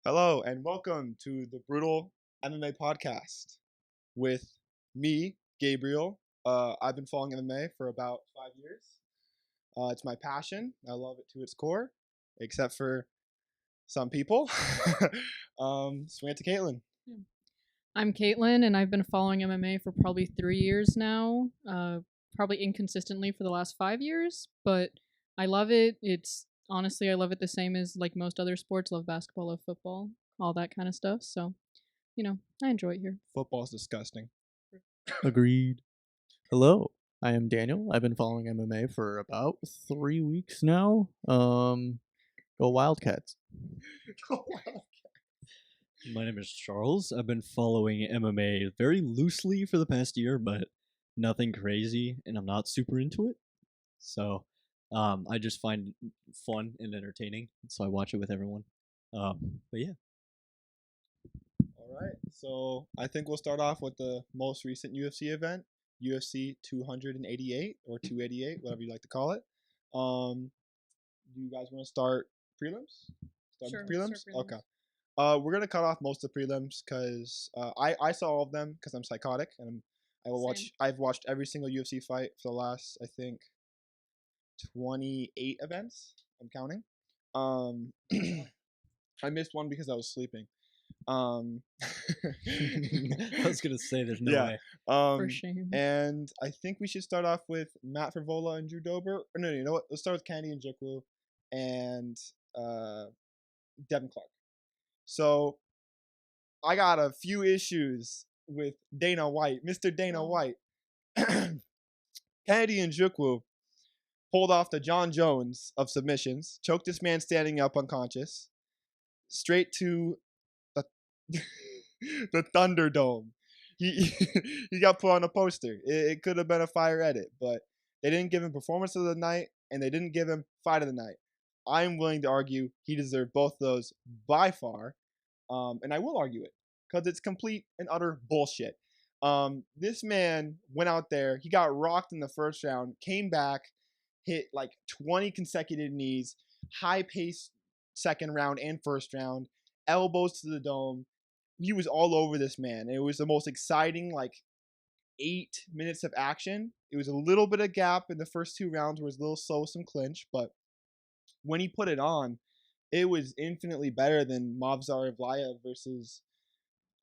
Hello and welcome to the Brutal MMA Podcast with me, Gabriel. I've been following MMA for about 5 years. It's my passion. I love it to its core, except for some people. Swing it to Caitlin. I'm Caitlin, and I've been following MMA for probably 3 years now. Probably inconsistently for the last 5 years, but I love it. Honestly, I love it the same as like most other sports. Love basketball, love football, all that kind of stuff. So, I enjoy it here. Football's disgusting. Agreed. Hello, I am Daniel. I've been following MMA for about 3 weeks now. Go Wildcats. My name is Charles. I've been following MMA very loosely for the past year, but nothing crazy, and I'm not super into it. So, I just find it fun and entertaining, so I watch it with everyone. But yeah. All right, so I think we'll start off with the most recent UFC event, UFC 288 or 288, whatever you like to call it. Do you guys want to start prelims? Sure, With prelims? start prelims. Okay. We're gonna cut off most of the prelims because I saw all of them because I'm psychotic and I've watched every single UFC fight for the last I think 28 events. I'm counting. I missed one because I was sleeping. I was gonna say there's no Yeah. way. For shame. And I think we should start off with Matt Frevola and Drew Dober. Or no, you know what? Let's start with Kennedy and Njoku and Devin Clark. So I got a few issues with Dana White, Mr. Dana White. Kennedy and Njoku pulled off the John Jones of submissions, choked this man standing up unconscious, straight to the the Thunderdome. He got put on a poster. It could have been a fire edit, but they didn't give him performance of the night and they didn't give him fight of the night. I'm willing to argue he deserved both those by far, and I will argue it because it's complete and utter bullshit. This man went out there, he got rocked in the first round, came back, hit like 20 consecutive knees, high pace second round and first round, elbows to the dome. He was all over this man. It was the most exciting 8 minutes of action. It was a little bit of gap in the first 2 rounds where it was a little slow with some clinch, but when he put it on, it was infinitely better than Movsar Evlaev versus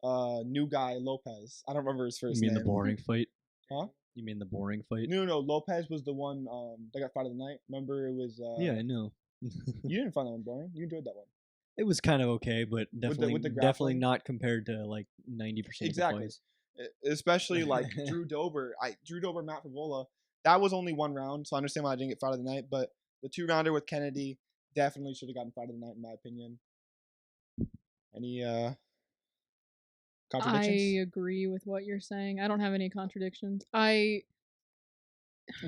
new guy Lopez. I don't remember his first You mean name. the boring fight? Huh? You mean the boring fight? No. Lopez was the one that got fight of the night. Remember, it was. Yeah, I know. You didn't find that one boring. You enjoyed that one. It was kind of okay, but definitely, with the definitely grappling? not compared to like 90% Exactly. of the fights. Especially like Drew Dober, Matt Frevola. That was only 1 round, so I understand why I didn't get fight of the night. But the 2-rounder with Kennedy definitely should have gotten fight of the night, in my opinion. Any contradictions? I agree with what you're saying. I don't have any contradictions. What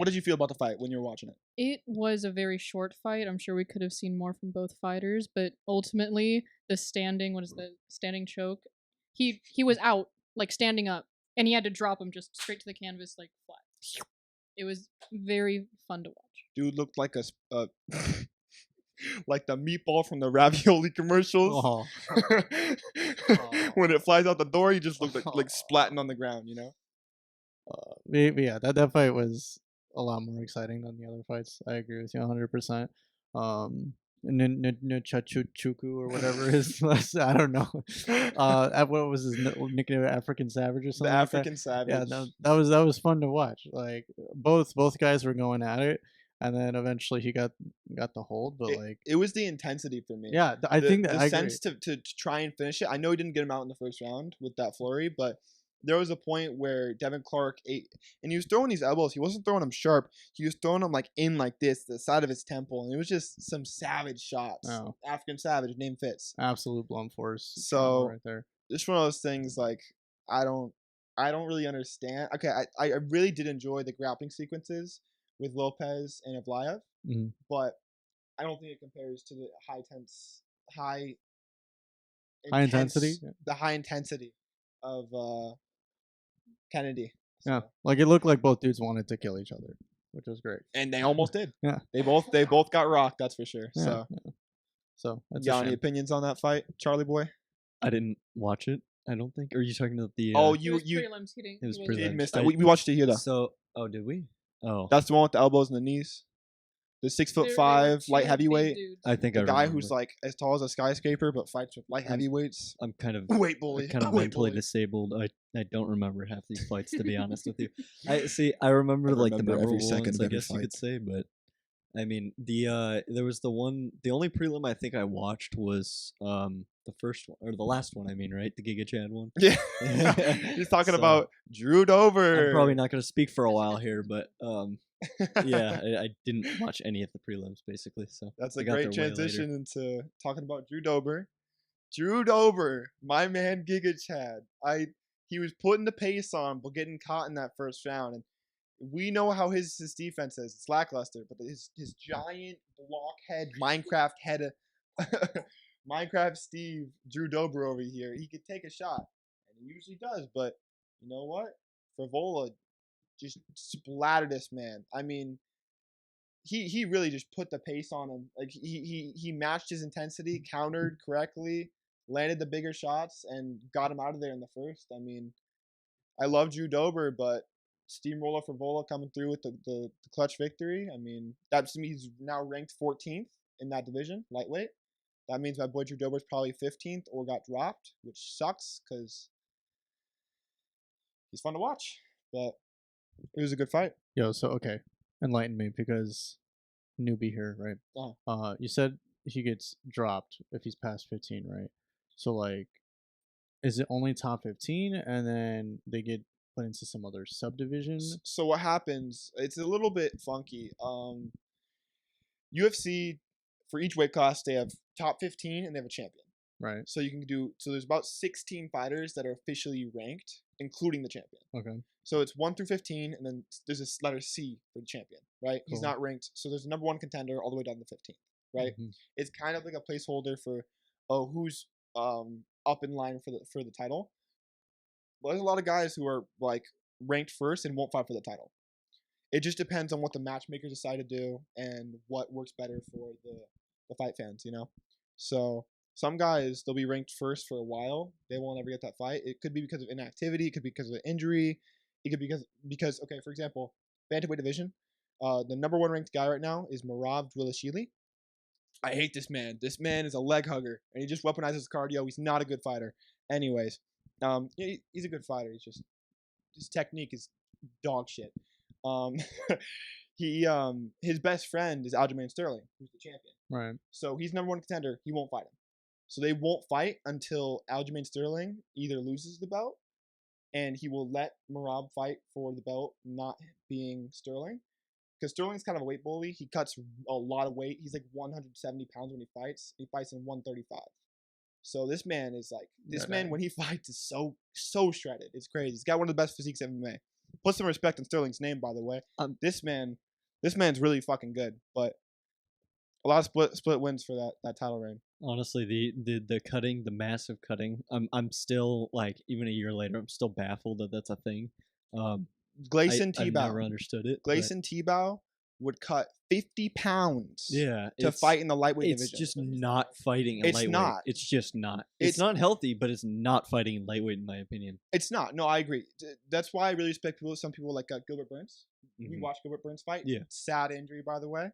did you feel about the fight when you were watching it? It was a very short fight. I'm sure we could have seen more from both fighters, but ultimately the standing choke? He was out, like standing up, and he had to drop him just straight to the canvas like flat. It was very fun to watch. Dude looked like like the meatball from the ravioli commercials. Oh. When it flies out the door, he just looked like splatting on the ground, you know? Yeah, that fight was a lot more exciting than the other fights. I agree with you 100%. Nchachuku or whatever his was, I don't know. What was his nickname? African Savage or The something? African Savage. Yeah, that was fun to watch. Like both guys were going at it, and then eventually he got the hold. But it was the intensity for me. Yeah, I think that the I sense to try and finish it. I know he didn't get him out in the first round with that flurry, but there was a point where Devin Clark ate, and he was throwing these elbows. He wasn't throwing them sharp. He was throwing them like in like this, the side of his temple, and it was just some savage shots. Oh. African Savage, name fits. Absolute blunt force. So right there. It's one of those things like I don't really understand. Okay, I really did enjoy the grappling sequences with Lopez and Evlaev, but I don't think it compares to the high intensity. The high intensity of Kennedy. So. Yeah, like it looked like both dudes wanted to kill each other, which was great. And they almost did. Yeah, they both got rocked. That's for sure. Yeah, So, yeah. So that's Got a any shame. opinions on that fight, Charlie boy? I didn't watch it. I don't think. Are you talking about the? Oh, It you was you prelims. He didn't. it was he did wasn't- prelims. miss that. We watched it here though. So, did we? Oh, That's the one with the elbows and the knees. The 6'5" They were two light big heavyweight. dudes. I think The I guy remember. who's like as tall as a skyscraper but fights with light heavyweights. I'm kind of Weight bully. kind of Weight mentally bully. disabled. I don't remember half these fights, to be honest with you. I remember I like the remember every memorable second ones, of I every guess you fight. could say. But I mean, there was the only prelim I think I watched was the first one or the last one. I mean, right, the Giga Chad one. Yeah. He's talking So, about Drew Dober. I'm probably not going to speak for a while here, but yeah, I didn't watch any of the prelims basically. So That's I a got great there way later. transition into talking about Drew Dober. Drew Dober, my man Giga Chad. He was putting the pace on but getting caught in that first round. And we know how his defense is. It's lackluster, but his giant blockhead Minecraft head of Minecraft Steve Drew Dober over here, he could take a shot. And he usually does, but you know what? Frivola just splattered this man. I mean, he really just put the pace on him. Like he matched his intensity, countered correctly, landed the bigger shots, and got him out of there in the first. I mean, I love Drew Dober, but steamroller for Vola coming through with the clutch victory. I mean, that means he's now ranked 14th in that division, lightweight. That means my boy Drew Dober's probably 15th or got dropped, which sucks because he's fun to watch. But it was a good fight. Yo, so okay, enlighten me because newbie here, right? Oh. You said he gets dropped if he's past 15, right? So like, is it only top 15, and then they get put into some other subdivision? So what happens? It's a little bit funky. UFC for each weight class they have top 15 and they have a champion. Right. So you can do. So there's about 16 fighters that are officially ranked, including the champion. Okay. So it's 1 through 15, and then there's this letter C for the champion, right? He's Cool. not ranked. So there's a number one contender all the way down to 15th, right? Mhm. It's kind of like a placeholder for, who's up in line for the title. But there's a lot of guys who are like ranked first and won't fight for the title. It just depends on what the matchmakers decide to do and what works better for the fight fans, you know? So some guys, they'll be ranked first for a while. They won't ever get that fight. It could be because of inactivity. It could be because of injury. It could be because okay, for example, bantamweight division, the number one ranked guy right now is Merab Dvalishvili. I hate this man. This man is a leg hugger, and he just weaponizes his cardio. He's not a good fighter. Anyways, he's a good fighter. He's just his technique is dog shit. His best friend is Aljamain Sterling, who's the champion. Right. So he's number one contender. He won't fight him. So they won't fight until Aljamain Sterling either loses the belt, and he will let Merab fight for the belt, not being Sterling. Because Sterling's kind of a weight bully. He cuts a lot of weight. He's like 170 pounds when he fights. He fights in 135. So this man is like, when he fights is so shredded. It's crazy. He's got one of the best physiques in MMA. Put some respect on Sterling's name, by the way. This man's really fucking good. But a lot of split wins for that title reign. Honestly, the cutting, the massive cutting, I'm still like, even a year later, I'm still baffled that that's a thing. Gleison I Tebow. never understood it. Gleison Tebow would cut 50 pounds to fight in the lightweight it's division. just not fighting in It's lightweight. not. It's just not. It's not healthy, but it's not fighting in lightweight, in my opinion. It's not. No, I agree. That's why I really respect people. Some people like Gilbert Burns. We watched Gilbert Burns fight. Yeah. Sad injury, by the way.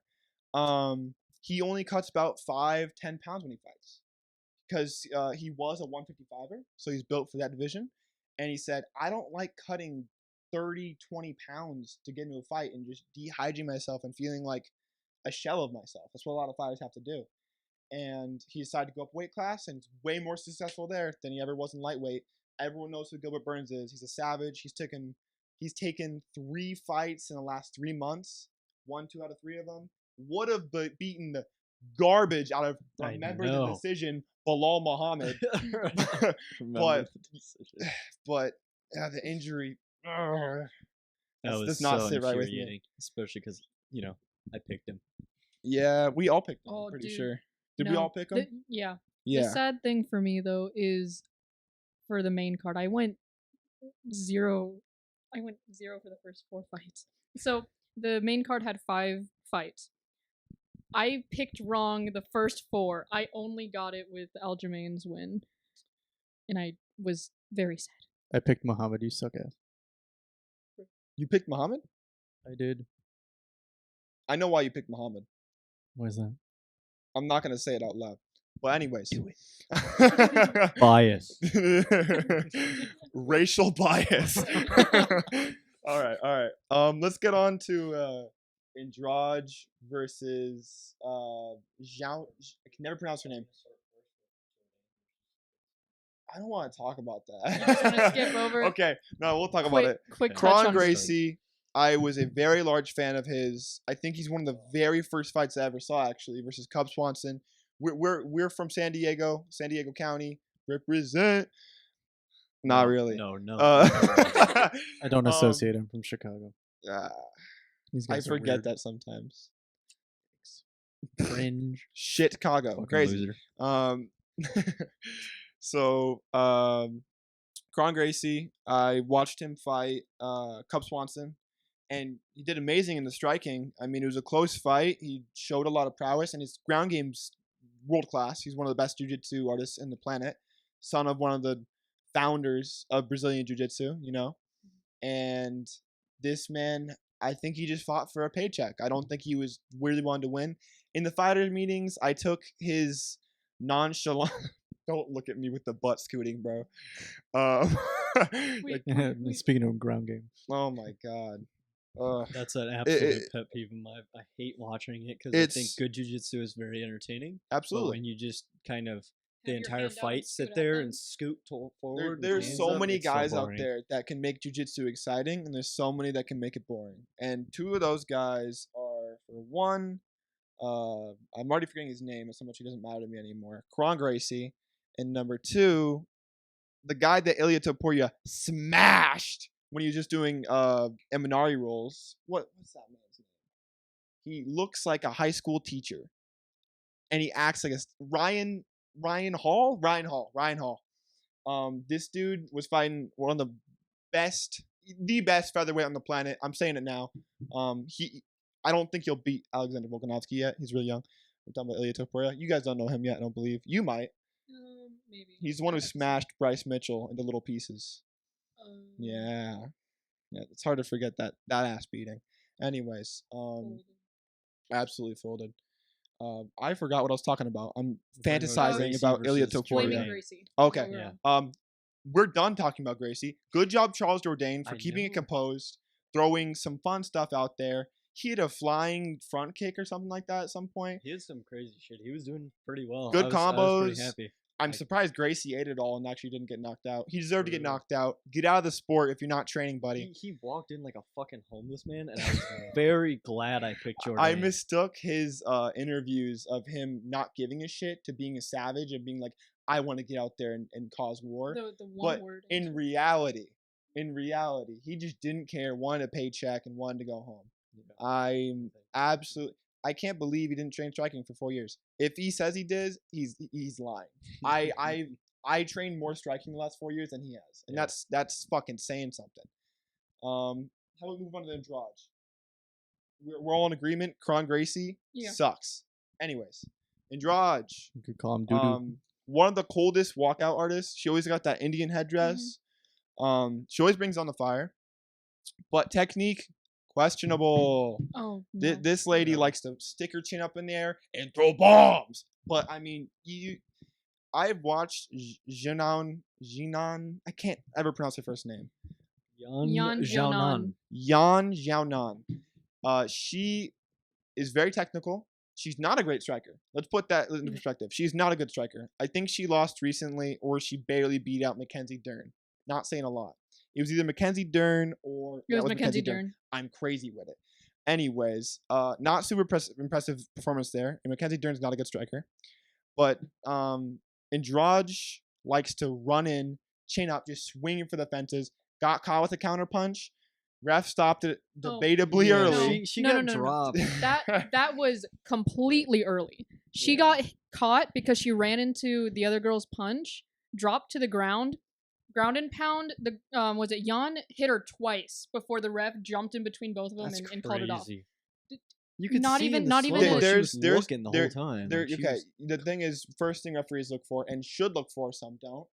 He only cuts about 5-10 pounds when he fights because he was a 155er, so he's built for that division. And he said, I don't like cutting 30, 20 pounds to get into a fight and just dehydrating myself and feeling like a shell of myself. That's what a lot of fighters have to do. And he decided to go up weight class and is way more successful there than he ever was in lightweight. Everyone knows who Gilbert Burns is. He's a savage. He's taken 3 fights in the last 3 months. 2 out of 3 of them. Would have beaten the garbage out of the decision, Bilal Muhammad. but the injury does not sit right with me. Especially because, I picked him. Yeah, we all picked him. Oh, I'm pretty dude. sure. Did we all pick him? Yeah. Yeah. The sad thing for me though is for the main card, I went 0 for the first 4 fights. So the main card had 5 fights. I picked wrong the first 4. I only got it with Aljamain's win, and I was very sad. I picked Muhammad. You suck ass. You picked Muhammad? I did. I know why you picked Muhammad. Why is that? I'm not gonna say it out loud. But anyways. Do it. Bias. Racial bias. all right. Let's get on to Andrade versus Zhao. I can never pronounce her name. I don't want to talk about that. You just wanna skip over? Okay, no, we'll talk about it. Quick touch Kron on Gracie, I was a very large fan of his. I think he's one of the very first fights I ever saw, actually, versus Cub Swanson. We're from San Diego County. Represent. Not really. No. I don't associate him from Chicago. These I guys are forget weird. that sometimes. Cringe. Shit, Chicago, Fucking crazy. loser. So, Kron Gracie, I watched him fight Cub Swanson, and he did amazing in the striking. I mean, it was a close fight. He showed a lot of prowess, and his ground game's world class. He's one of the best jiu-jitsu artists in the planet, son of one of the founders of Brazilian jiu-jitsu, you know? And this man, I think he just fought for a paycheck. I don't think he was really wanted to win. In the fighter meetings, I took his nonchalant... Don't look at me with the butt scooting, bro. Wait. Speaking of ground game. Oh my god. That's an absolute pet peeve of mine. I hate watching it because I think It's- good jiu-jitsu is very entertaining. But Absolutely. when you just kind of the Have your entire hand out and fight scoot sit at there them. and scoot forward. with There's hands so up, many it's so guys out boring. there that can make jiu-jitsu exciting, and there's so many that can make it boring. And 2 of those guys are, for one, I'm already forgetting his name. So much he doesn't matter to me anymore. Kron Gracie, and number 2, the guy that Ilya Topuria smashed when he was just doing Eminari rolls. What's that man's name? He looks like a high school teacher, and he acts like a Ryan Hall. This dude was fighting one of the best featherweight on the planet. I'm saying it now. I don't think he'll beat Alexander Volkanovski yet. He's really young. I'm talking about Ilya Topuria. You guys don't know him yet, I don't believe. You might. Maybe. He's the one who smashed Bryce Mitchell into little pieces. Um, Yeah, it's hard to forget that ass beating. Anyways, folded. absolutely folded. I forgot what I was talking about. I'm We're talking about fantasizing Gracie about Ilya versus Topuria. Flaming Jourdain. Gracie. Okay. Is what we're Yeah. on. We're done talking about Gracie. Good job, Charles Jourdain, for I keeping it know. composed, throwing some fun stuff out there. He had a flying front kick or something like that at some point. He did some crazy shit. He was doing pretty well. Good I was pretty combos. happy. I'm I- surprised Gracie ate it all and actually didn't get knocked out. He deserved to get True. knocked out. Get out of the sport if you're not training, buddy. He walked in like a fucking homeless man, and I was very glad I picked Jordan. I mistook his interviews of him not giving a shit to being a savage and being like, I want to get out there and cause war. The one But word. in reality, he just didn't care, wanted a paycheck, and wanted to go home. I'm absolutely. I can't believe he didn't train striking for 4 years. If he says he did, he's lying. I trained more striking the last 4 years than he has, and Yeah. that's fucking saying something. How about we move on to the Andrade? We're all in agreement. Kron Gracie Yeah. sucks. Anyways, Andrade, You could call him doo-doo. one of the coldest walkout artists. She always got that Indian headdress. She always brings on the fire, but technique questionable. Oh. No. This lady likes to stick her chin up in the air and throw bombs. But I mean, I've watched Jinan. I can't ever pronounce her first name. Yan Xiaonan. Yan Xiaonan. She is very technical. She's not a great striker. Let's put that into perspective. She's not a good striker. I think she lost recently, or she barely beat out Mackenzie Dern. Not saying a lot. It was either Mackenzie Dern or It was Mackenzie Dern. I'm crazy with it. Anyways, not super impressive performance there. And Mackenzie Dern's not a good striker. But Andrade likes to run in, chin up, just swinging for the fences. Got caught with a counter punch. Ref stopped it debatably Yeah, early. She No, got no, no, no. dropped. That was completely early. She Yeah. got caught because she ran into the other girl's punch, dropped to the ground and pound. The was it Jan hit her twice before the ref jumped in between both of them That's and called it off. crazy. You could Not see even- in the not even slow-mo a- she was There's- looking the whole time. There, like, she okay, was- the thing is, first thing referees look for and should look for, some don't.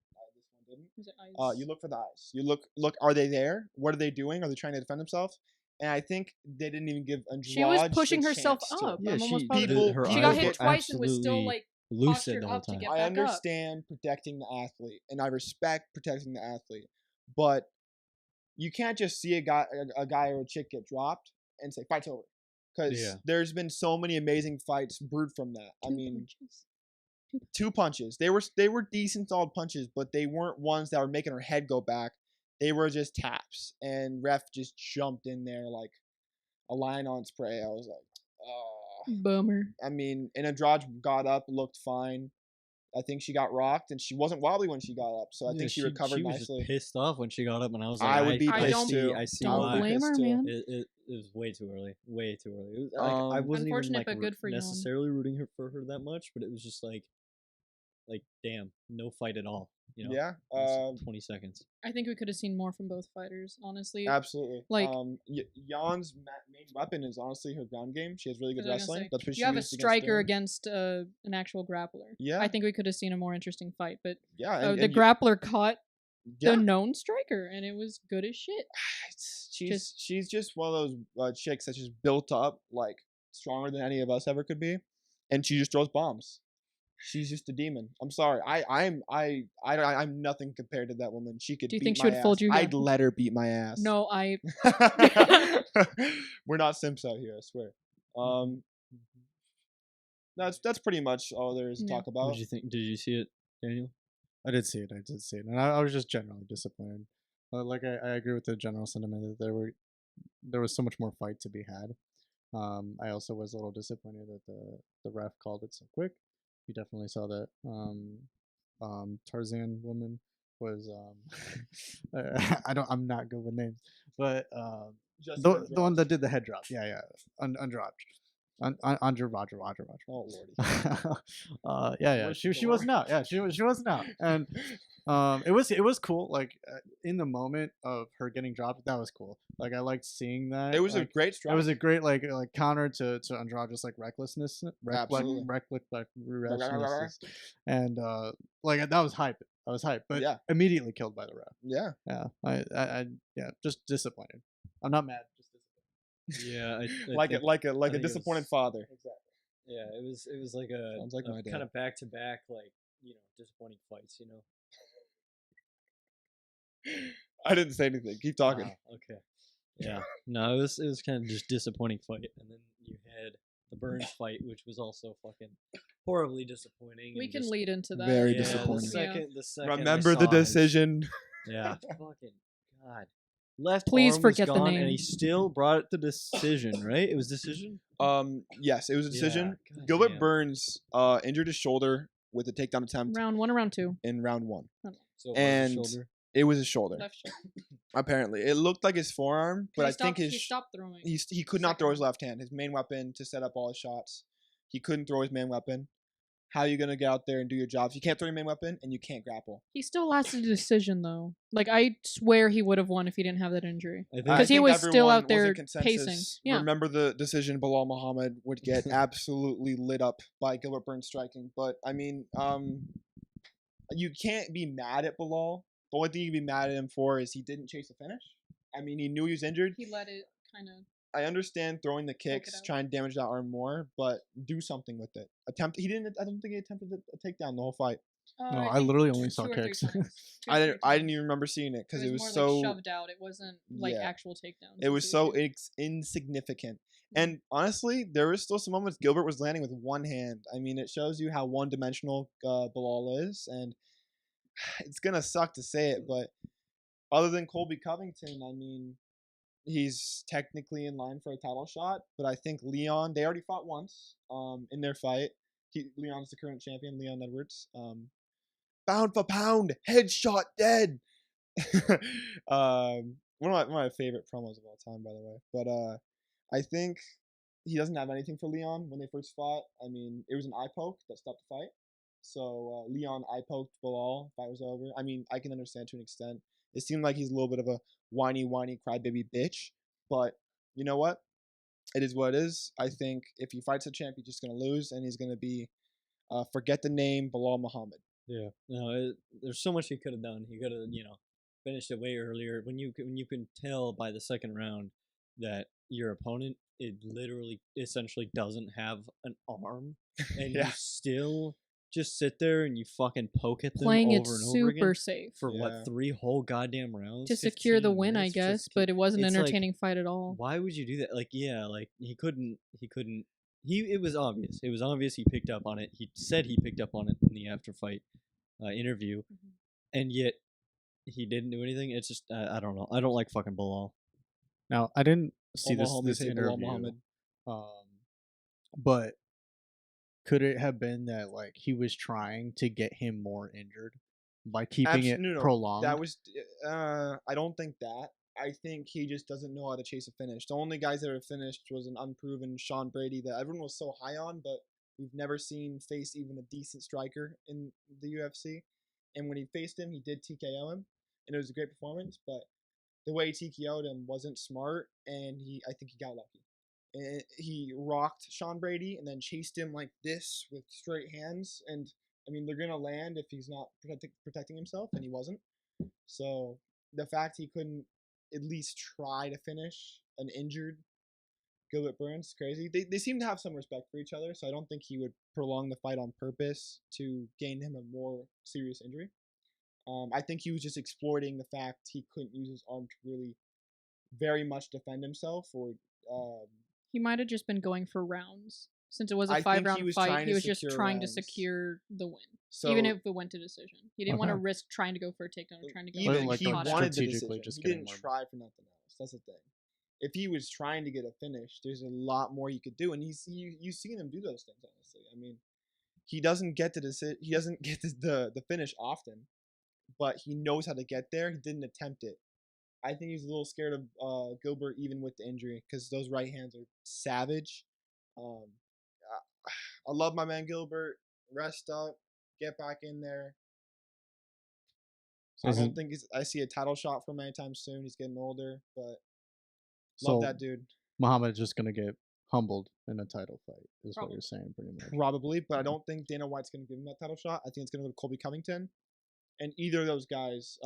This one didn't. Was it eyes? You look for the eyes. You look. Are they there? What are they doing? Are they trying to defend themselves? And I think they didn't even give Andrade She was pushing the herself chance to. up. Yeah, I'm almost she- positive. People- her She eyes got were hit twice and was still absolutely like lucid postured the whole up to time. get I back up. understand protecting the athlete, and I respect protecting the athlete, but you can't just see a guy or a chick get dropped and say fight's over, because Yeah. there's been so many amazing fights brewed from that. I Two mean, punches. 2 punches. They were decent, solid punches, but they weren't ones that were making her head go back. They were just taps, and ref just jumped in there like a lion on its prey. I was like, oh. Bummer. I mean, and Andrade got up, looked fine. I think she got rocked, and she wasn't wobbly when she got up, so I Yeah, think she recovered she was nicely. Just pissed off when she got up, and I was like, I would be I pissed too. I see Don't why. blame her, Pissed too. man. It was way too early. Way too early. It was, like, I Um, wasn't even Unfortunate, like but good for Yon. necessarily rooting for her that much, but it was just like damn, no fight at all. You know, Yeah, it was 20 seconds. I think we could have seen more from both fighters, honestly. absolutely. Like- Jan's main weapon is honestly her ground game. She has really good That's what I was gonna wrestling. say. That's what she You have a used striker against against an actual grappler. Yeah. I think we could have seen a more interesting fight, but yeah, the grappler caught yeah. the known striker, and it was good as shit. She's just one of those chicks that's just built up like stronger than any of us ever could be, and she just throws bombs. She's just a demon. I'm sorry. I'm nothing compared to that woman. She could. Do you beat think she my would fold ass. you? I'd Yeah. let her beat my ass. No, I. We're not simps out here. I swear. That's pretty much all there is to Yeah. talk What about. did you think? Did you see it, Daniel? I did see it. And I was just generally disappointed. Like I agree with the general sentiment that there was so much more fight to be had. I also was a little disappointed that the ref called it so quick. You definitely saw that Tarzan woman was I'm not good with names, but the one that did the head drop. Yeah, Andrade. Roger. Oh lordy. Yeah. Where's She the wasn't out. Yeah, she wasn't out. And it was cool. Like in the moment of her getting dropped, that was cool. Like I liked seeing that. It was a like, great it strike. was a great like counter to Andrade, just like recklessness, Absolutely. recklessness, and like that was hype. But Yeah. immediately killed by the ref. Yeah. Yeah, I just disappointed. I'm not mad, just disappointed. Yeah, Like think a it disappointed was- father. Yeah, it was like a Sounds like my dad. kind of back to back, like disappointing fights. I didn't say anything. Keep talking. Wow, okay. Yeah. No, it was kind of just disappointing fight, and then you had the Burns fight, which was also fucking horribly disappointing. We and can just- lead into that. Very yeah, disappointing. The second I Remember the saw his- decision. Yeah. Fucking God. Left Please arm forget was the gone, name. and he still brought it to decision. Right? It was decision. Yes, it was a decision. Yeah, God Gilbert damn. Burns injured his shoulder with a takedown attempt Round 1 or round 2? in round 1. So it was And his shoulder. It was his shoulder. Left shoulder. Apparently, it looked like his forearm, but he I think stopped, his he stopped throwing. he could not throw his Second. left hand, his main weapon to set up all his shots. He couldn't throw his main weapon. How are you gonna get out there and do your jobs? You can't throw your main weapon, and you can't grapple. He still lasted a decision though. Like I swear he would have won if he didn't have that injury. I think Because he think was still everyone out was there in consensus. pacing. Yeah. Remember the decision Bilal Muhammad would get absolutely lit up by Gilbert Burns striking. But I mean, you can't be mad at Bilal. The only thing you can be mad at him for is he didn't chase the finish. I mean, he knew he was injured. He let it kind of. I understand throwing the kicks, out. trying to damage that arm more, but do something with it. He didn't. I don't think he attempted a takedown the whole fight. No, I literally only saw kicks. I didn't even remember seeing it because it was more so. like shoved out. It wasn't like Yeah. actual takedowns. It was the so issue. insignificant. And honestly, there was still some moments Gilbert was landing with one hand. I mean, it shows you how one-dimensional Bilal is, and it's gonna suck to say it, but other than Colby Covington, I mean, he's technically in line for a title shot. But I think Leon, they already fought once in their fight. Leon's the current champion, Leon Edwards. Pound for pound, headshot dead. One of my favorite promos of all time, by the way. But I think he doesn't have anything for Leon when they first fought. I mean, it was an eye poke that stopped the fight. So Leon eye poked Bilal. Fight was over. I mean, I can understand to an extent. It seemed like he's a little bit of a whiny crybaby bitch. But you know what? it is what it is. I think if he fights a champ, he's just gonna lose, and he's gonna be forget the name Bilal Muhammad. Yeah. No, there's so much he could have done. He could have, finished it way earlier. When you can tell by the second round that your opponent it literally essentially doesn't have an arm, and you Yeah. still just sit there and you fucking poke at them Playing it over and over super again safe for Yeah. 3 whole goddamn rounds to secure the 15 win, I minutes, guess. 15 But it wasn't an It's like, entertaining fight at all. why would you do that? Like, yeah, like he couldn't. It was obvious. It was obvious he picked up on it. He said he picked up on it in the after fight interview, and yet he didn't do anything. It's just I don't know. I don't like fucking Bilal. Now, I didn't see All my this homies hate Bilal interview, Muhammad. but could it have been that like he was trying to get him more injured by keeping it No. prolonged? That was I don't think that. I think he just doesn't know how to chase a finish. The only guys that have finished was an unproven Sean Brady that everyone was so high on, but we've never seen face even a decent striker in the UFC. And when he faced him, he did TKO him, and it was a great performance. But the way he TKO'd him wasn't smart, and I think he got lucky. And he rocked Sean Brady and then chased him like this with straight hands. And I mean, they're gonna land if he's not protecting himself, and he wasn't. So the fact he couldn't at least try to finish an injured Gilbert Burns is crazy. They seem to have some respect for each other, so I don't think he would prolong the fight on purpose to gain him a more serious injury. I think he was just exploiting the fact he couldn't use his arm to really very much defend himself. Or He might have just been going for rounds. Since it was a I think 5-round he was fight, trying he to was just secure trying to rounds. secure the win. So Even if it went to decision. He didn't want to Okay. risk trying to go for a takedown or trying to go even Wasn't like he going caught wanted the strategically decision. just He getting didn't more- try for nothing else. That's the thing. If he was trying to get a finish, there's a lot more you could do, and you've seen him do those things. Honestly, I mean, he doesn't get he doesn't get the finish often, but he knows how to get there. He didn't attempt it. I think he's a little scared of Gilbert even with the injury because those right hands are savage. I love my man Gilbert. Rest up, get back in there. So I is don't it- think I see a title shot from him anytime soon. He's getting older, but so love that dude. Muhammad's just gonna get humbled in a title fight, is what Probably. you're saying, pretty much. Probably, but I don't think Dana White's going to give him that title shot. I think it's going to go to Colby Covington, and either of those guys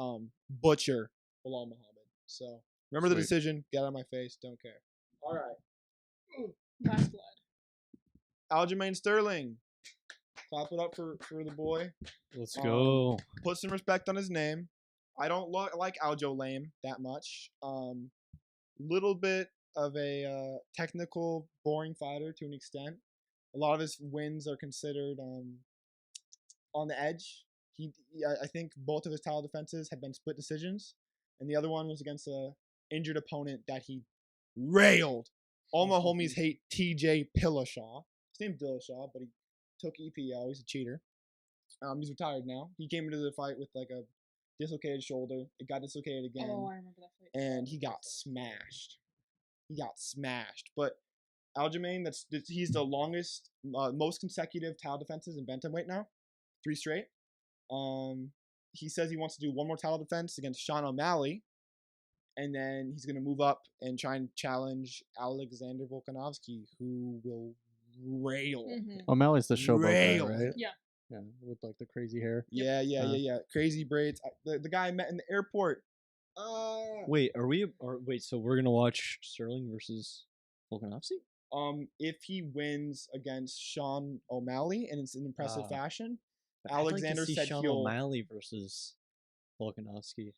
butcher Bilal Muhammad. So remember the Sweet. decision. Get out of my face. Don't care. All right, Last blood. Aljamain Sterling. Clap it up for the boy. Let's Um, go. Put some respect on his name. I don't like Aljo Lame that much. Little bit of a technical, boring fighter to an extent. A lot of his wins are considered on the edge. I think both of his title defenses have been split decisions, and the other one was against a injured opponent that he railed. All my homies hate TJ Dillashaw. His name's Dillashaw, but he took EPO. He's a cheater. He's retired now. He came into the fight with like a dislocated shoulder. It got dislocated again. Oh, I remember that fight. And he got smashed. But Aljamain, he's the longest, most consecutive title defenses in bantamweight now, 3 straight. He says he wants to do one more title defense against Sean O'Malley, and then he's gonna move up and try and challenge Alexander Volkanovski, who will rail. Mhm. O'Malley's the showboat guy, Rail. right? Yeah. Yeah, with like the crazy hair. Yeah. Crazy braids. The guy I met in the airport. Wait, wait, so we're gonna watch Sterling versus Volkanovski? If he wins against Sean O'Malley and it's in impressive Ah. fashion, I'd like to Alexander see said Sean he'll. O'Malley versus Volkanovski.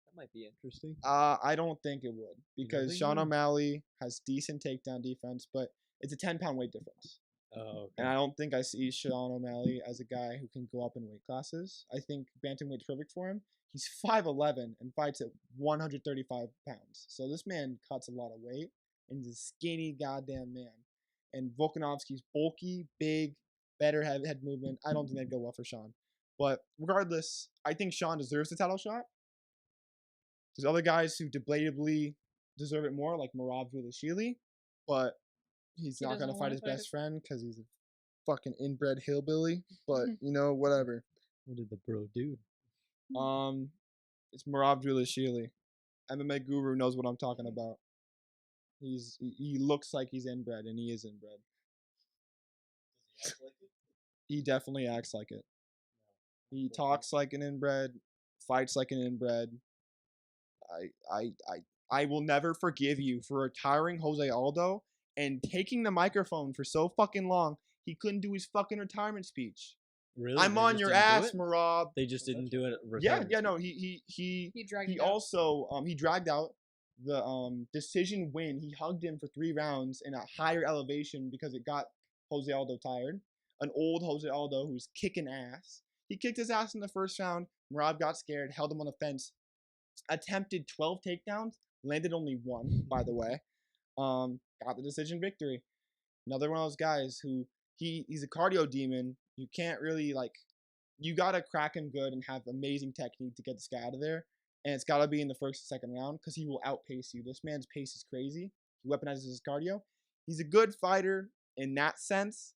That might be interesting. I don't think it would because think Sean so? O'Malley has decent takedown defense, but it's a 10-pound weight difference. Oh, And I don't think I see Sean O'Malley as a guy who can go up in weight classes. I think bantamweight's perfect for him. He's 5'11" and fights at 135 pounds. So this man cuts a lot of weight, and he's a skinny goddamn man. And Volkanovski's bulky, big, better head movement. I don't think that'd go well for Sean. But regardless, I think Sean deserves the title shot. There's other guys who debatably deserve it more, like Merab Dvalishvili, but he's He not doesn't going to wanna fight his fight best it. friend because he's a fucking inbred hillbilly. But, whatever. what did the bro do? It's Merab Dvalishvili. MMA guru knows what I'm talking about. He looks like he's inbred, and he is inbred. He definitely acts like it. He talks like an inbred, fights like an inbred. I will never forgive you for retiring Jose Aldo and taking the microphone for so fucking long he couldn't do his fucking retirement speech. Really? I'm They on just your didn't do ass, it? Marab. They just didn't do it. Yeah, no, he He dragged he it out. also he dragged out the decision win. He hugged him for 3 rounds in a higher elevation because it got Jose Aldo tired. An old Jose Aldo who's kicking ass. He kicked his ass in the first round. Marab got scared, held him on the fence, attempted 12 takedowns, landed only 1, by the way. Got the decision victory. Another one of those guys who he's a cardio demon. You can't really you gotta crack him good and have amazing technique to get this guy out of there. And it's gotta be in the first or second round because he will outpace you. This man's pace is crazy. He weaponizes his cardio. He's a good fighter in that sense,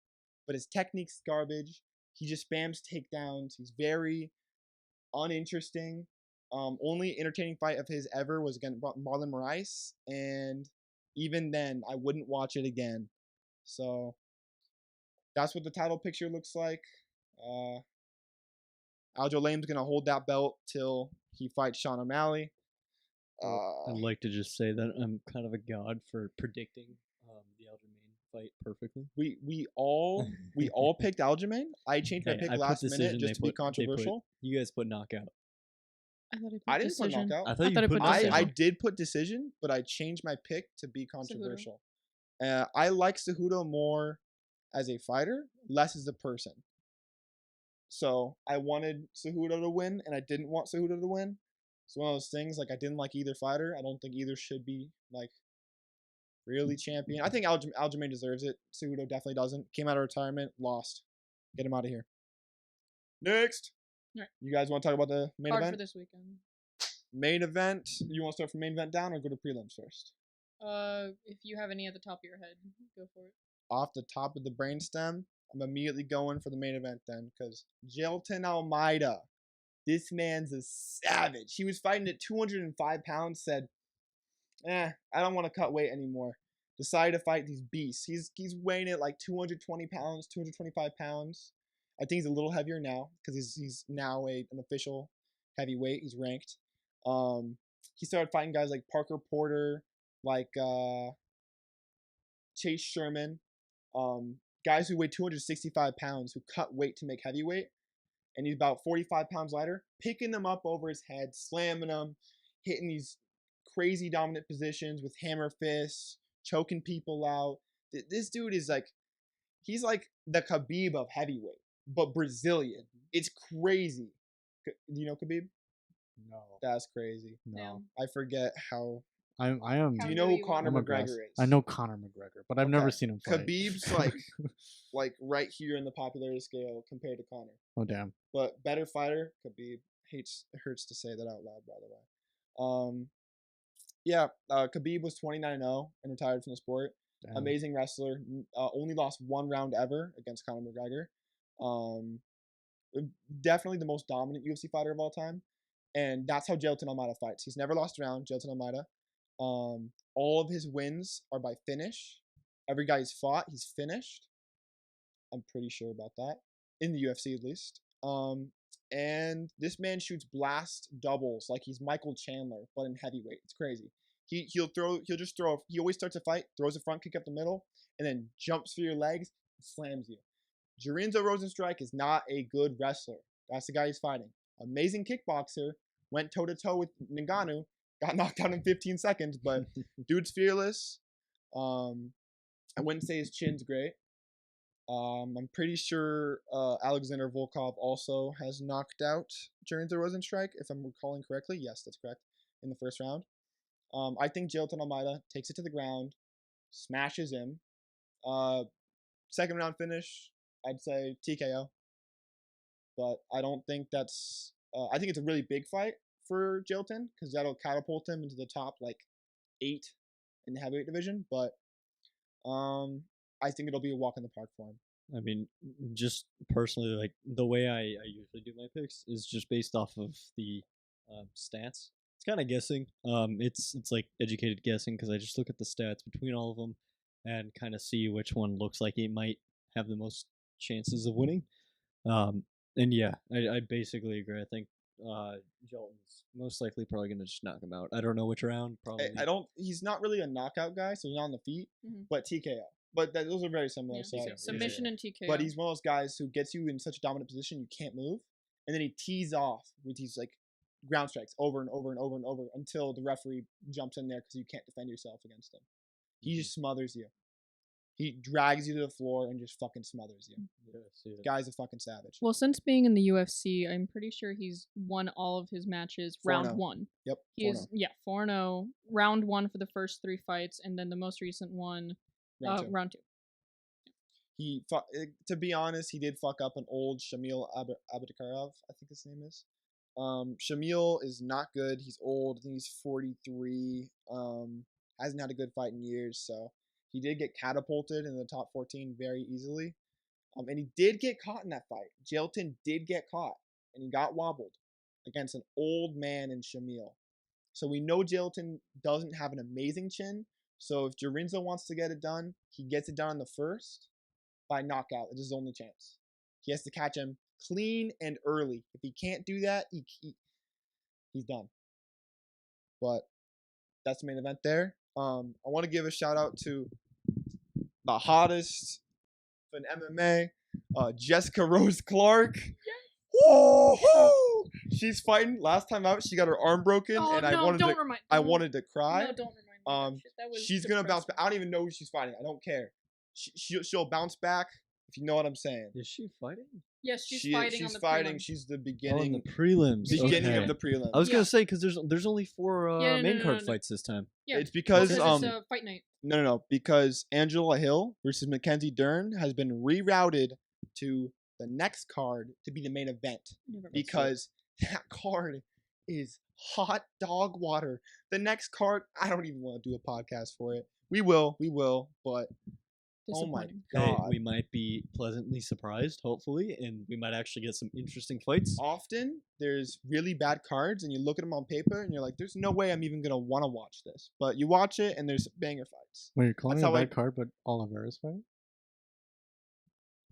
but his technique's garbage. He just spams takedowns. He's very uninteresting. Only entertaining fight of his ever was against Marlon Moraes, and even then, I wouldn't watch it again. So that's what the title picture looks like. Aljo Lame's gonna hold that belt till he fights Sean O'Malley. I'd like to just say that I'm kind of a god for predicting the Aljamain fight perfectly. We all picked Aljamain. I changed my Hey, pick I put last minute decision, just to they be put- controversial. You guys put knockout. I thought he put I didn't put decision. knockout. I thought I you thought I put put decision. I did put decision, but I changed my pick to be controversial. I like Cejudo more as a fighter, less as a person. So I wanted Cejudo to win, and I didn't want Cejudo to win. It's one of those things, I didn't like either fighter. I don't think either should be, really champion. I think Aljamain deserves it. Cejudo definitely doesn't. Came out of retirement, lost. Get him out of here. Next. Right. You guys want to talk about the main Card event? for this weekend. Main event. You want to start from main event down or go to prelims first? If you have any at the top of your head, go for it. Off the top of the brainstem, I'm immediately going for the main event then, because Jailton Almeida, this man's a savage. He was fighting at 205 pounds, said, I don't want to cut weight anymore. Decided to fight these beasts. He's weighing at 220 pounds, 225 pounds. I think he's a little heavier now because he's now an official heavyweight. He's ranked. He started fighting guys like Parker Porter, Chase Sherman, guys who weigh 265 pounds who cut weight to make heavyweight, and he's about 45 pounds lighter, picking them up over his head, slamming them, hitting these crazy dominant positions with hammer fists, choking people out. This dude is he's like the Khabib of heavyweight, but Brazilian. It's crazy. Do you know Khabib? No. That's crazy. No. I forget how. I am. Do you know who Conor I'm a McGregor grass- is? I know Conor McGregor, but I've never Okay. seen him fight. Khabib's like right here in the popularity scale compared to Conor. Oh damn. But better fighter, Khabib. Hurts to say that out loud, by the way. Khabib was 29-0 and retired from the sport. Damn. Amazing wrestler. Only lost 1 round ever against Conor McGregor. Definitely the most dominant UFC fighter of all time. And that's how Jailton Almeida fights. He's never lost a round, Jailton Almeida. All of his wins are by finish. Every guy he's fought, he's finished. I'm pretty sure about that. In the UFC, at least. And this man shoots blast doubles like he's Michael Chandler, but in heavyweight. It's crazy. He always starts a fight, throws a front kick up the middle, and then jumps for your legs and slams you. Jarinzo Rosenstrike is not a good wrestler. That's the guy he's fighting. Amazing kickboxer, went toe-to-toe with Ngannou, got knocked out in 15 seconds, but dude's fearless. I wouldn't say his chin's great. I'm pretty sure Alexander Volkov also has knocked out Jarinzo Rosenstrike, if I'm recalling correctly. Yes, that's correct, in the first round. I think Jailton Almeida takes it to the ground, smashes him. Second round finish, I'd say TKO. But I don't think that's... I think it's a really big fight for Jailton because that'll catapult him into the top 8 in the heavyweight division. But I think it'll be a walk in the park for him. I mean, just personally, the way I usually do my picks is just based off of the stats. kind of guessing. It's like educated guessing because I just look at the stats between all of them and kind of see which one looks like it might have the most chances of winning. And yeah, I basically agree. I think Jolton's most likely probably gonna just knock him out. I don't know which round. Probably. I don't. He's not really a knockout guy, so he's not on the feet. But TKO. But those are very similar. So submission and TKO. But he's one of those guys who gets you in such a dominant position you can't move, and then he tees off with these like ground strikes over and over and over and over until the referee jumps in there because you can't defend yourself against him. He just smothers you. He drags you to the floor and just fucking smothers you. Guy's a fucking savage. Well, since being in the UFC, I'm pretty sure he's won all of his matches round 1. Yep. He is 4-0. Round 1 for the first 3 fights, and then the most recent one, round 2. He, to be honest, he did fuck up an old Shamil Abdurakhimov, I think his name is. Shamil is not good. He's old. I think he's 43. Hasn't had a good fight in years, so he did get catapulted in the top 14 very easily. And he did get caught in that fight. Jailton did get caught, and he got wobbled against an old man in Shamil. So we know Jailton doesn't have an amazing chin. So if Jarinzo wants to get it done, he gets it done on the first by knockout. It's his only chance. He has to catch him clean and early. If he can't do that, he's done. But that's the main event there. I want to give a shout out to the hottest in MMA, Jessica Rose Clark. Yes. Woo-hoo! She's fighting. Last time out, she got her arm broken, and I wanted to cry. No, don't remind me. That was she's gonna bounce back. I don't even know who she's fighting. I don't care. She'll bounce back if you know what I'm saying. Is she fighting? Yes, she's fighting. She's on the fighting. Prelims. She's the beginning. Oh, the prelims. Beginning of the prelims. I was gonna say because there's only 4 main card no. fights this time. Yeah, it's because it's fight night. No, because Angela Hill versus Mackenzie Dern has been rerouted to the next card to be the main event because that card is hot dog water. The next card, I don't even want to do a podcast for it. We will, but oh my god. Hey, we might be pleasantly surprised, hopefully, and we might actually get some interesting fights. Often, there's really bad cards, and you look at them on paper, and you're like, there's no way I'm even going to want to watch this. But you watch it, and there's banger fights. Wait, you're calling it a bad card, but Oliveira's fight?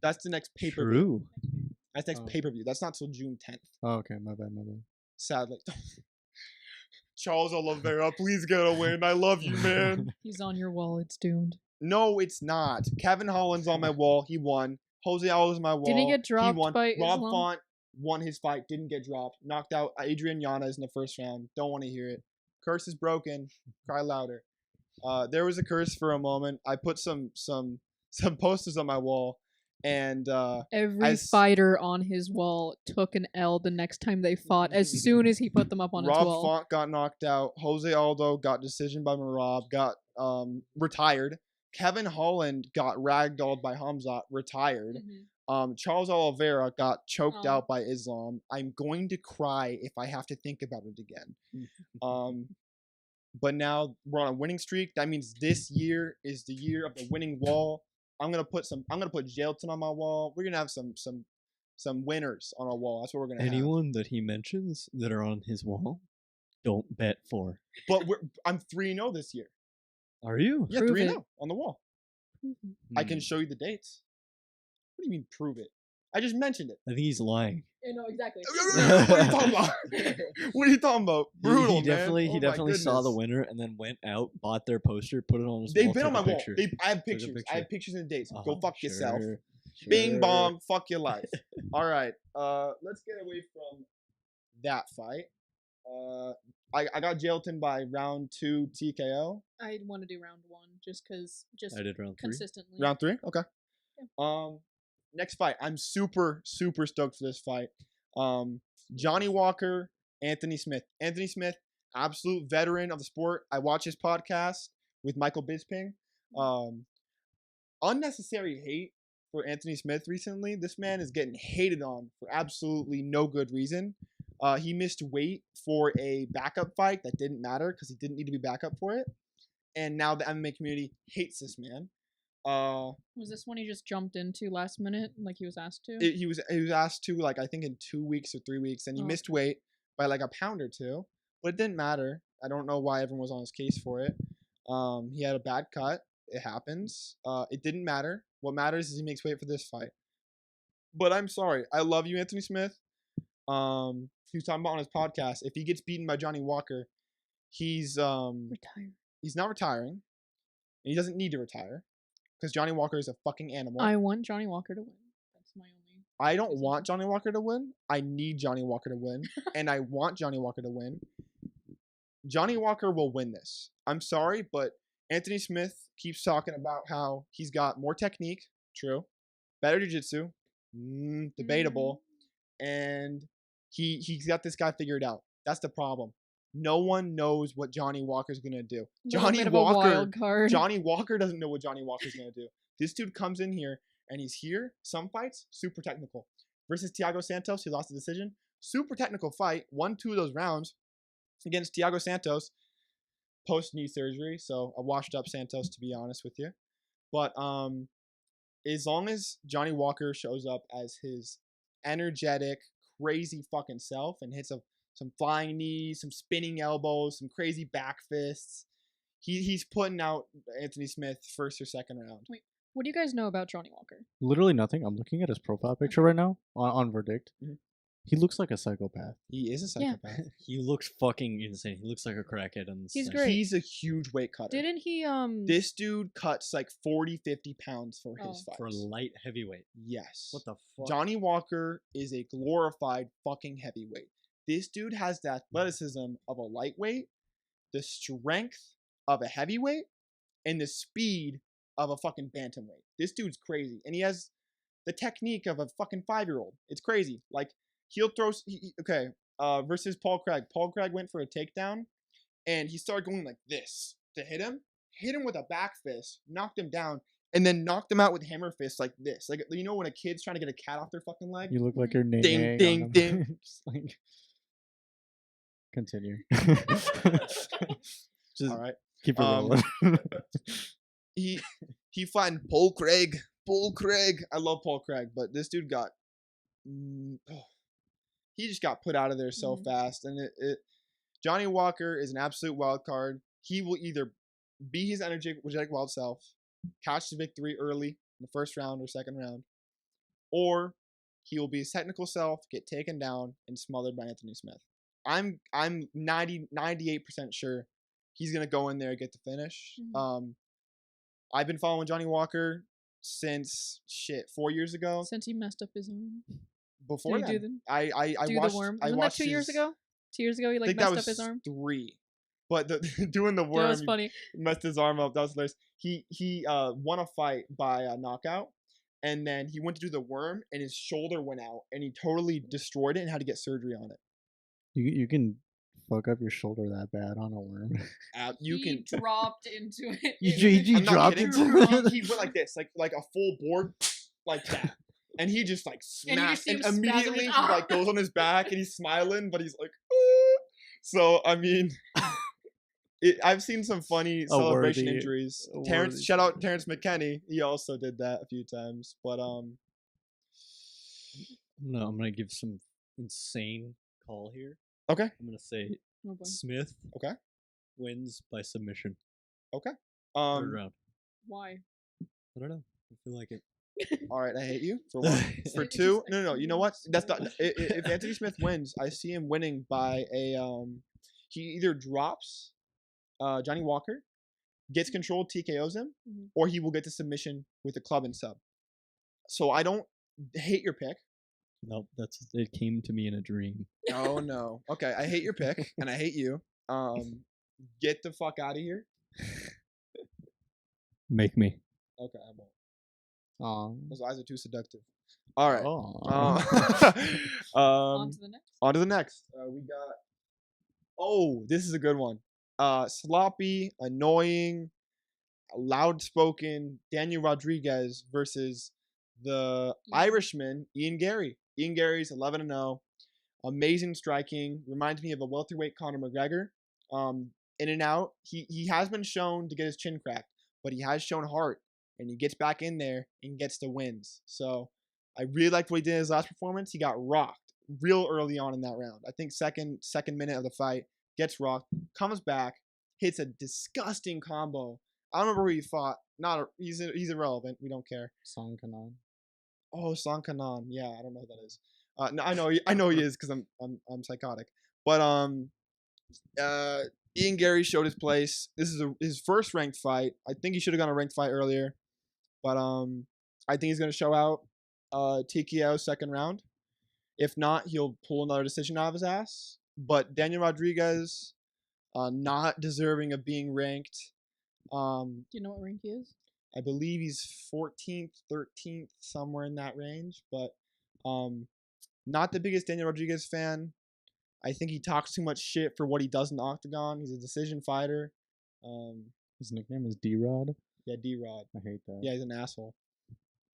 That's the next pay-per-view. True. That's next pay-per-view. That's not till June 10th. Oh, okay. My bad. Sadly. Charles Oliveira, please get a win. I love you, man. He's on your wall. It's doomed. No, it's not. Kevin Holland's on my wall. He won. Jose Aldo's on my wall. Didn't he get dropped he won. by Rob Islam? Font won his fight. Didn't get dropped. Knocked out Adrian Yanez in the first round. Don't want to hear it. Curse is broken. Cry louder. There was a curse for a moment. I put some posters on my wall. And every fighter on his wall took an L the next time they fought as soon as he put them up on his wall. Rob Font got knocked out. Jose Aldo got decision by Merab, got retired. Kevin Holland got ragdolled by Hamzat, retired. Mm-hmm. Charles Oliveira got choked out by Islam. I'm going to cry if I have to think about it again. But now we're on a winning streak. That means this year is the year of the winning wall. I'm gonna put Jailton on my wall. We're gonna have some winners on our wall. That's what we're gonna have. Anyone that he mentions that are on his wall, don't bet for. But I'm 3-0 this year. Are you? Yeah, 3-0 on the wall. Mm-hmm. I can show you the dates. What do you mean prove it? I just mentioned it. I think he's lying. Yeah, no, exactly. What are you talking about? What are you talking about? Brutal, he definitely, man. He definitely saw the winner and then went out, bought their poster, put it on his wall. They've been on my wall. Picture. I have pictures. I have pictures and dates. Go fuck yourself. Sure. Bing bong. Fuck your life. All right. Let's get away from that fight. I got Jailton by round 2 TKO. I want to do round 1 just because I did round 3. Consistently. Round 3? Okay. Yeah. Next fight. I'm super stoked for this fight. Johnny Walker, Anthony Smith. Anthony Smith, absolute veteran of the sport. I watch his podcast with Michael Bisping. Unnecessary hate for Anthony Smith recently. This man is getting hated on for absolutely no good reason. He missed weight for a backup fight that didn't matter because he didn't need to be backup for it. And now the MMA community hates this man. Was this one he just jumped into last minute, like he was asked to? He was asked to, like, I think in 2 weeks or 3 weeks, and he missed weight by like a pound or two. but it didn't matter. I don't know why everyone was on his case for it. He had a bad cut. It happens. It didn't matter. What matters is he makes weight for this fight. But I'm sorry. I love you, Anthony Smith. He was talking about on his podcast. If he gets beaten by Johnny Walker, he's Retire. he's not retiring, and he doesn't need to retire because Johnny Walker is a fucking animal. I want Johnny Walker to win. That's my only. I don't want Johnny Walker to win. I need Johnny Walker to win, and I want Johnny Walker to win. Johnny Walker will win this. I'm sorry, but Anthony Smith keeps talking about how he's got more technique. True. Better jiu-jitsu. Debatable. And he's got this guy figured out. That's the problem. No one knows what Johnny Walker's gonna do. Johnny Walker doesn't know what Johnny Walker's gonna do. This dude comes in here and he's here. Some fights super technical. Versus Thiago Santos, he lost the decision. Super technical fight. Won 2 of those rounds against Thiago Santos post knee surgery. So a washed up Santos, to be honest with you. But as long as Johnny Walker shows up as his energetic, crazy fucking self and hits some flying knees, some spinning elbows, some crazy back fists, he's putting out Anthony Smith first or second round. Wait, what do you guys know about Johnny Walker? Literally nothing. I'm looking at his profile picture right now on Verdict. Mhm. He looks like a psychopath. He is a psychopath. He looks fucking insane. He looks like a crackhead on the He's side. great. He's a huge weight cutter. Didn't he? This dude cuts like 40, 50 pounds for his fights. For light heavyweight. Yes. What the fuck? Johnny Walker is a glorified fucking heavyweight. This dude has the athleticism of a lightweight, the strength of a heavyweight, and the speed of a fucking bantamweight. This dude's crazy. And he has the technique of a fucking 5-year-old. It's crazy. Like, he'll throw... versus Paul Craig. Paul Craig went for a takedown, and he started going like this to hit him. Hit him with a back fist, knocked him down, and then knocked him out with hammer fists like this. Like, you know when a kid's trying to get a cat off their fucking leg? You look like you're Ding, name. ding, ding. Just like, continue. Just All right. keep it rolling. He flattened Paul Craig. Paul Craig. I love Paul Craig, but this dude got... he just got put out of there so fast. And Johnny Walker is an absolute wild card. He will either be his energetic wild self, catch the victory early in the first round or second round, or he will be his technical self, get taken down, and smothered by Anthony Smith. I'm 98% sure he's going to go in there and get the finish. I've been following Johnny Walker since 4 years ago. Since he messed up his arm. Before Did he that, do I do watched. the worm? I Wasn't watched that 2 years ago? 2 years ago, he I like think that messed was up his arm. 3. But doing the That worm, was funny. messed his arm up. That was hilarious. He won a fight by a knockout, and then he went to do the worm, and his shoulder went out, and he totally destroyed it and had to get surgery on it. You can fuck up your shoulder that bad on a worm. You He can. dropped into it. You I'm not dropped kidding. it. He went like this, like a full board, like that. And he just like And you smacked, just see and him spazzing immediately his he like goes on his back and he's smiling, but he's like, "Ah." So I mean, I've seen some funny celebration injuries. Shout out Terrence McKinney. He also did that a few times, but No, I'm gonna give some insane call here. Okay. I'm gonna say Oh, boy. Smith. Okay. Wins by submission. Okay. Third round. Why? I don't know. I feel like it. All right, I hate you for one. For It's two, just no. You know what? That's not. If Anthony Smith wins, I see him winning by a. He either drops, Johnny Walker, gets controlled, TKOs him, or he will get the submission with a club and sub. So I don't hate your pick. Nope, it came to me in a dream. Oh no. Okay, I hate your pick, and I hate you. Get the fuck out of here. Make me. Okay, I won't. Aw. Those eyes are too seductive. All right. On to the next. On to the next. We got. Oh, this is a good one. Sloppy, annoying, loud-spoken Daniel Rodriguez versus the Irishman Ian Gary. Ian Gary's 11-0. Amazing striking. Reminds me of a welterweight Conor McGregor. In and out. He has been shown to get his chin cracked, but he has shown heart. And he gets back in there and gets the wins. So I really liked what he did in his last performance. He got rocked real early on in that round. I think second minute of the fight, gets rocked, comes back, hits a disgusting combo. I don't remember who he fought. He's irrelevant. We don't care. Song Kanan. Oh, Song Kanan. Yeah, I don't know who that is. No, I know he is because I'm psychotic. But Ian Gary showed his place. This is his first ranked fight. I think he should have gone a ranked fight earlier, but I think he's gonna show out. TKO second round. If not, he'll pull another decision out of his ass. But Daniel Rodriguez, not deserving of being ranked. Do you know what rank he is? I believe he's 14th, 13th, somewhere in that range. But not the biggest Daniel Rodriguez fan. I think he talks too much shit for what he does in the octagon. He's a decision fighter. His nickname is D-Rod. Yeah, D-Rod. I hate that. Yeah, he's an asshole.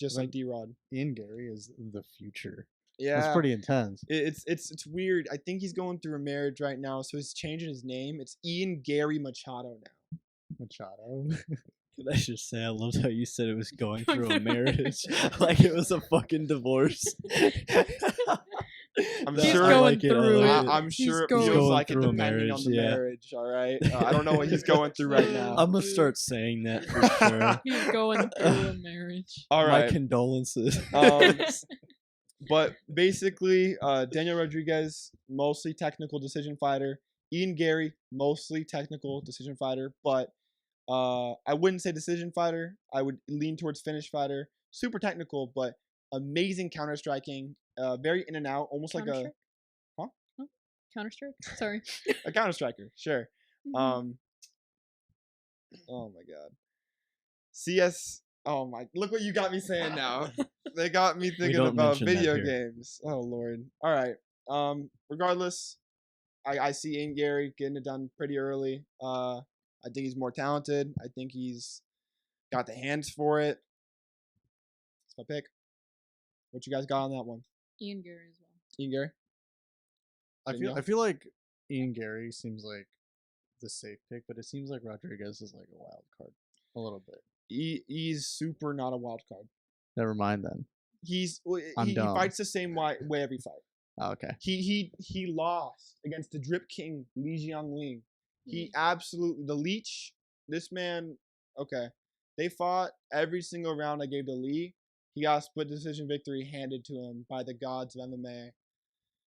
Just like D-Rod. Ian Gary is the future. Yeah. That's pretty intense. It's weird. I think he's going through a marriage right now, so he's changing his name. It's Ian Gary Machado now. Machado. Could I just say, I loved how you said it was going through a marriage, like it was a fucking divorce. I'm He's sure. going through it. I'm sure it He's feels going like it through a depending on the marriage, marriage. yeah. All right. I don't know what he's going through right now. I'm gonna start saying that for sure. He's going through a marriage. All My right. condolences. But basically, Daniel Rodriguez, mostly technical decision fighter. Ian Gary, mostly technical decision fighter. But I wouldn't say decision fighter. I would lean towards finish fighter. Super technical, but amazing counter striking. Very in and out, almost like a Counter-Strike? Sorry. a counter striker. Sure. Mhm. Oh my god. CS. Oh my! Look what you got me saying now. They got me thinking don't about mention that video here. games. Oh lord. All right. Regardless, I see Ian Gary getting it done pretty early. I think he's more talented. I think he's got the hands for it. That's my pick. What you guys got on that one? Ian Gary as well. Ian Gary. I feel like Ian Gary seems like the safe pick, but it seems like Rodriguez is like a wild card a little bit. He's super not a wild card. Never mind then. He dumb. fights the same way every fight. Oh, okay. He lost against the Drip King Li Jiangling. He absolutely the leech. This man, okay. They fought every single round I gave to Lee. He got a split decision victory handed to him by the gods of MMA.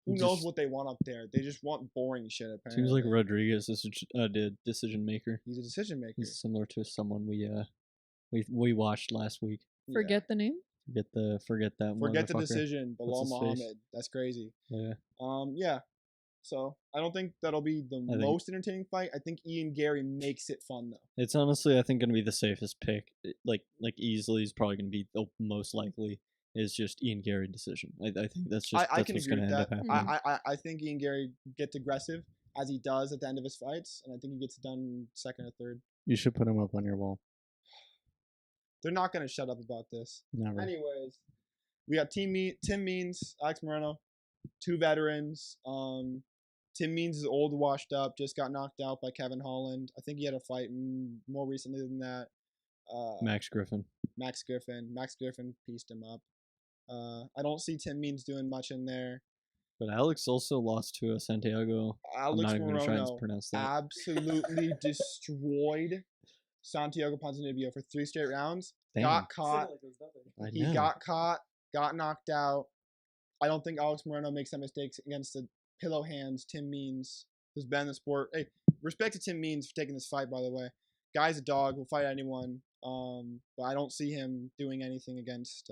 Who knows what they want up there? They just want boring shit. Apparently, Seems like Rodriguez is a decision maker. he's a decision maker. He's similar to someone we watched last week. Forget the name? Forget that. Forget the motherfucker. decision. Bilal What's his face? Muhammad. That's crazy. Yeah. Yeah. So I don't think that'll be the I think- most entertaining fight. I think Ian Gary makes it fun though. It's honestly, I think, gonna be the safest pick. Like easily is probably gonna be the most likely. Is just Ian Gary decision. I think that's just I that's can what's agree gonna with end up that. happening. I think Ian Gary gets aggressive as he does at the end of his fights, and I think he gets it done second or third. You should put him up on your wall. They're not gonna shut up about this. Never. Anyways, we got Tim Means, Alex Moreno, two veterans. Tim Means is old, washed up, just got knocked out by Kevin Holland. I think he had a fight more recently than that. Max Griffin. Max Griffin pieced him up. I don't see Tim Means doing much in there. But Alex also lost to Santiago. Alex I'm not even gonna try and Moreno pronounce that. absolutely destroyed Santiago Ponzinibbio for 3 straight rounds. Damn. Got caught. I He know. got caught. Got knocked out. I don't think Alex Moreno makes that mistakes against the pillow hands Tim Means, who's been in the sport. Hey, respect to Tim Means for taking this fight, by the way. Guy's a dog. Will fight anyone. But I don't see him doing anything against.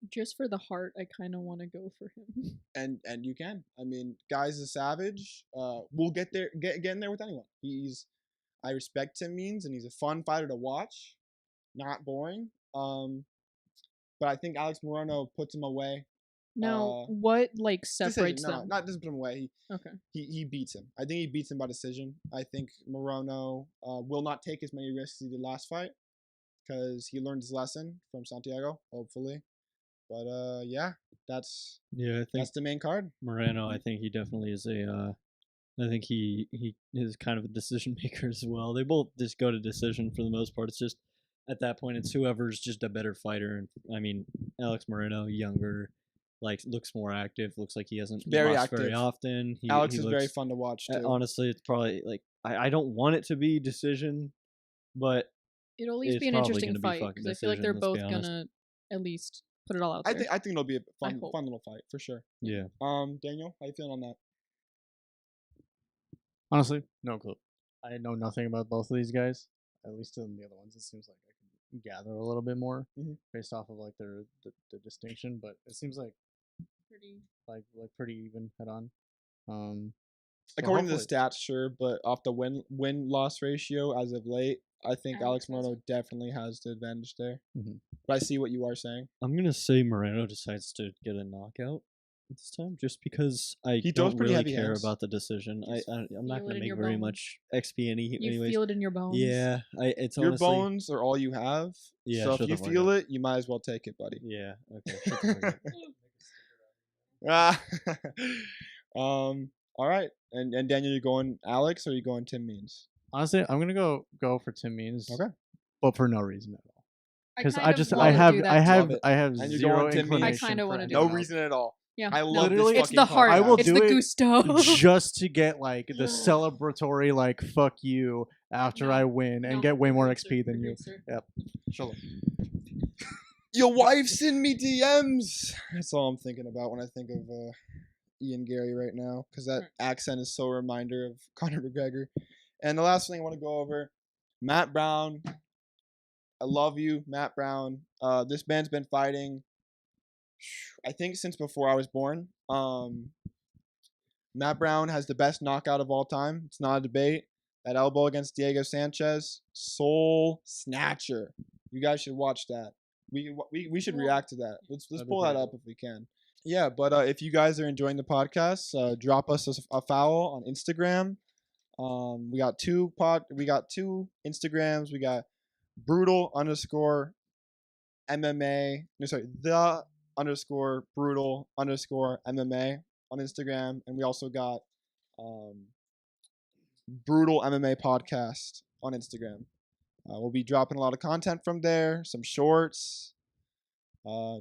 Just for the heart, I kind of want to go for him. And you can. I mean, guy's a savage. We'll get there. Get in there with anyone. I respect Tim Means, and he's a fun fighter to watch. Not boring. But I think Alex Moreno puts him away. Now, what separates Decision. No, them? not doesn't put him away. Okay. He beats him. I think he beats him by decision. I think Moreno will not take as many risks as he did last fight because he learned his lesson from Santiago, hopefully. But yeah, that's Yeah, I think the main card. Moreno. I think he definitely is a. I think he is kind of a decision maker as well. They both just go to decision for the most part. It's just at that point, it's whoever's just a better fighter. And I mean, Alex Moreno, younger, like looks more active. Looks like he hasn't Very lost very active. often. Alex he is looks, very fun to watch too. honestly, it's probably like I don't want it to be decision, but It'll at least it's be an probably interesting gonna be fight fucking because I feel like they're decision, let's be both honest. gonna at least put it all out I there. think it'll be a fun hope. little fight for sure. yeah. Daniel, how you feeling on that? Honestly, no clue. I know nothing about both of these guys. At least in the other ones, it seems like I can gather a little bit more Mhm. based off of like the distinction. But it seems like Pretty. like pretty even head on. So According to the hopefully- stats, sure, but off the win loss ratio as of late, I think Alex Alex has Moreno it. definitely has the advantage there. Mhm. But I see what you are saying. I'm gonna say Moreno decides to get a knockout this time, just because I He throws don't pretty really heavy care hands. about the decision. Just I'm not feel it gonna in make your very bones. much XP You anyways. feel it in your bones. Yeah, it's Your honestly, bones are all you have. Yeah, So if shut you the fuck feel up. it, you might as well take it, buddy. Yeah. Okay. Shut the fuck up. All right. And Daniel, you going Alex or you going Tim Means? honestly, I'm gonna go for Tim Means. Okay. But for no reason at all. Because kind I of just wanna I do that have too. And you're zero going Tim Means? inclination. I kinda for wanna do anyone No that. else. reason at all. Yeah. I no. love Literally, this It's fucking the heart. I will It's do the it gusto. just to get like the celebratory like fuck you after No, I win and No, get way more producer, XP than you. producer. Yep. Sure. Your wife send me DMs. That's all I'm thinking about when I think of Ian Gary right now, because that accent is so a reminder of Conor McGregor. And the last thing I want to go over, Matt Brown. I love you, Matt Brown. This man's been fighting, I think, since before I was born. Matt Brown has the best knockout of all time. It's not a debate. That elbow against Diego Sanchez, soul snatcher. You guys should watch that. We should react to that. Let's That'd be pull that pretty up if we can. Yeah, but if you guys are enjoying the podcast, drop us a follow on Instagram. We got two Instagrams. We got Brutal _ MMA. No, sorry, the _ Brutal _ MMA on Instagram, and we also got Brutal MMA Podcast on Instagram. We'll be dropping a lot of content from there, some shorts.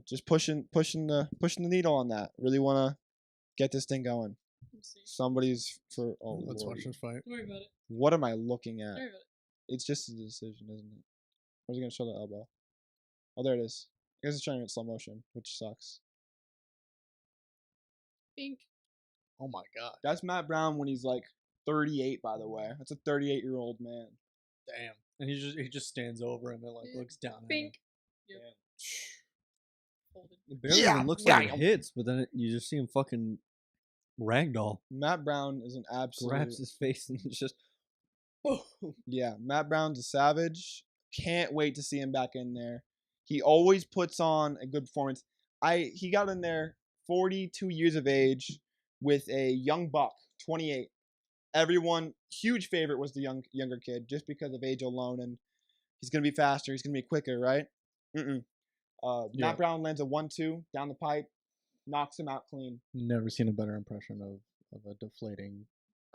Just pushing the needle on that. Really want to get this thing going. Let's see. Somebody's for. Oh, Let's Lordy. watch this fight. Don't worry about it. What am I looking at? Don't worry about it. It's just a decision, isn't it? Or is it gonna show the elbow? Oh, there it is. I guess it's showing it in slow motion, which sucks. Bink. Oh my god. That's Matt Brown when he's like 38. By the way, that's a 38-year-old man. Damn. And he just stands over and then like looks down at him. Bink. Yep. Folded. It barely Yeah, even looks like yeah. it hits, but then you just see him fucking ragdoll. Matt Brown is an absolute. Grabs his face and it's just. Yeah, Matt Brown's a savage. Can't wait to see him back in there. He always puts on a good performance. He got in there 42 years of age with a young buck, 28. Everyone, huge favorite was the younger kid just because of age alone, and he's gonna be faster. He's gonna be quicker, right? Yeah. Matt Brown lands a 1-2 down the pipe, knocks him out clean. Never seen a better impression of a deflating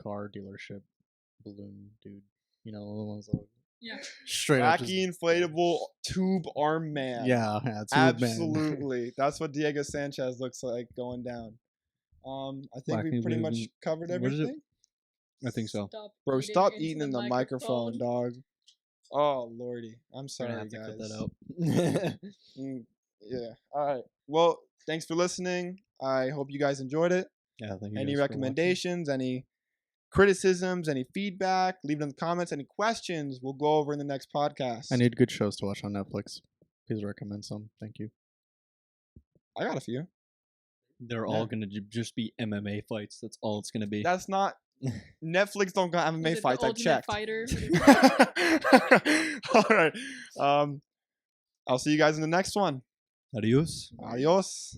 car dealership balloon dude. You know, the ones that Yeah. straight up Wacky inflatable tube arm man. yeah, it's Absolutely. That's what Diego Sanchez looks like going down. I think we Wacky pretty much moving- covered what is it? everything. I think so. Bro, stop into eating in the microphone, dog. Oh, lordy. I'm I'm sorry, gonna have to guys. cut that out. Yeah. All right. Well, thanks for listening. I hope you guys enjoyed it. Yeah, thank you. Any guys for watching. recommendations, any criticisms, any feedback, leave it in the comments. Any questions, we'll go over in the next podcast. I need good shows to watch on Netflix. Please recommend some. Thank you. I got a few. They're Yeah. all gonna just be MMA fights. That's all it's gonna be. That's not Netflix. Don't got MMA fights. I checked. Fighter. All right. I'll see you guys in the next one. Adios. Adios.